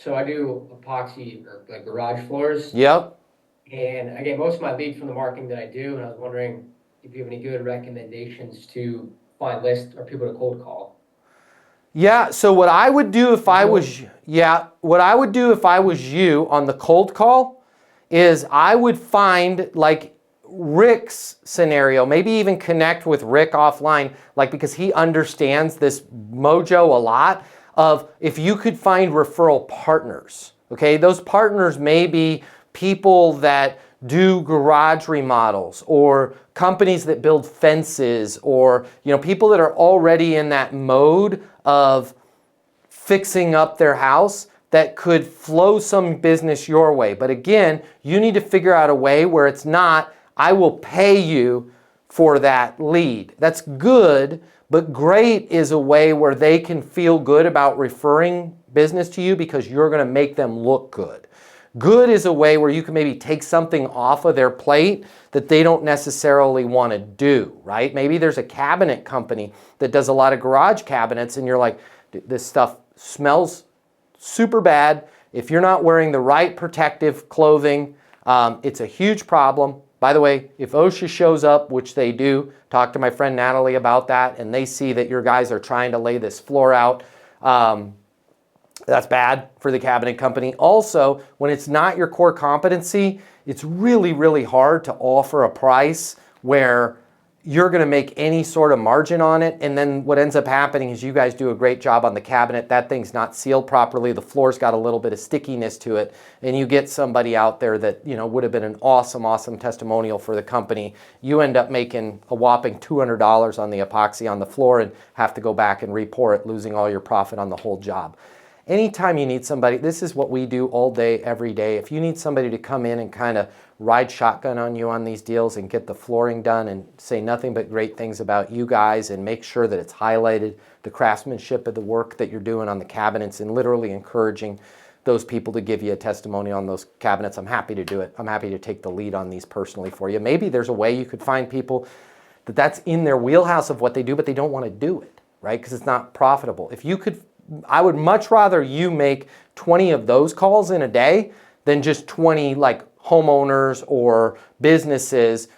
So I do epoxy or like garage floors, Yep. and I get most of my leads from the marketing that I do. And I was wondering if you have any good recommendations to find lists or people to cold call. Yeah, so what I would do if I was, what I would do if I was you on the cold call is I would find like Rick's scenario, maybe even connect with Rick offline, like because he understands this mojo a lot of if you could find referral partners, okay? Those partners may be people that do garage remodels or companies that build fences or people that are already in that mode of fixing up their house that could flow some business your way. But again, you need to figure out a way where it's not, I will pay you for that lead. That's good, but great is a way where they can feel good about referring business to you because you're going to make them look good. Good is a way where you can maybe take something off of their plate that they don't necessarily want to do, right? Maybe there's a cabinet company that does a lot of garage cabinets and you're like, this stuff smells super bad. If you're not wearing the right protective clothing, it's a huge problem. By the way, if OSHA shows up, which they do, talk to my friend Natalie about that, and they see that your guys are trying to lay this floor out, that's bad for the cabinet company. Also, when it's not your core competency, it's really, really hard to offer a price where you're going to make any sort of margin on it. And then what ends up happening is you guys do a great job on the cabinet. That thing's not sealed properly. The floor's got a little bit of stickiness to it. And you get somebody out there that, would have been an awesome, awesome testimonial for the company. You end up making a whopping $200 on the epoxy on the floor and have to go back and re-pour it, losing all your profit on the whole job. Anytime you need somebody, this is what we do all day, every day. If you need somebody to come in and kind of ride shotgun on you on these deals and get the flooring done and say nothing but great things about you guys and make sure that it's highlighted, the craftsmanship of the work that you're doing on the cabinets and literally encouraging those people to give you a testimony on those cabinets, I'm happy to do it. I'm happy to take the lead on these personally for you. Maybe there's a way you could find people that's in their wheelhouse of what they do, but they don't want to do it, right? Because it's not profitable. If you could, I would much rather you make 20 of those calls in a day than just 20 like homeowners or businesses,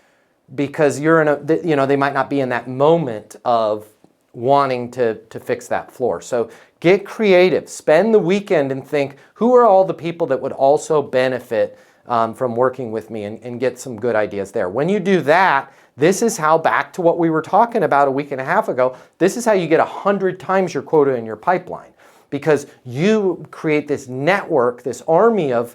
because you're in a, they might not be in that moment of wanting to fix that floor. So get creative, spend the weekend and think, who are all the people that would also benefit from working with me and get some good ideas there. When you do that, this is how, back to what we were talking about a week and a half ago, this is how you get 100 times your quota in your pipeline, because you create this network, this army of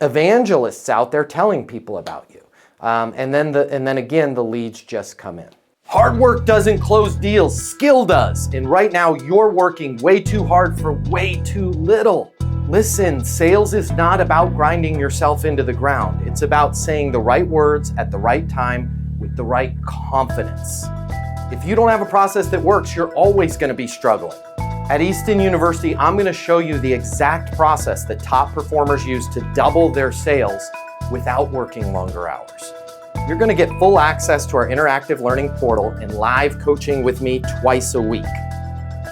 evangelists out there telling people about you. And then again, the leads just come in. Hard work doesn't close deals, skill does. And right now you're working way too hard for way too little. Listen, sales is not about grinding yourself into the ground. It's about saying the right words at the right time with the right confidence. If you don't have a process that works, you're always going to be struggling. At Easton University, I'm going to show you the exact process that top performers use to double their sales without working longer hours. You're going to get full access to our interactive learning portal and live coaching with me twice a week.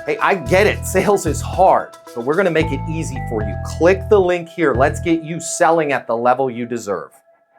Hey, I get it. Sales is hard, but we're going to make it easy for you. Click the link here. Let's get you selling at the level you deserve.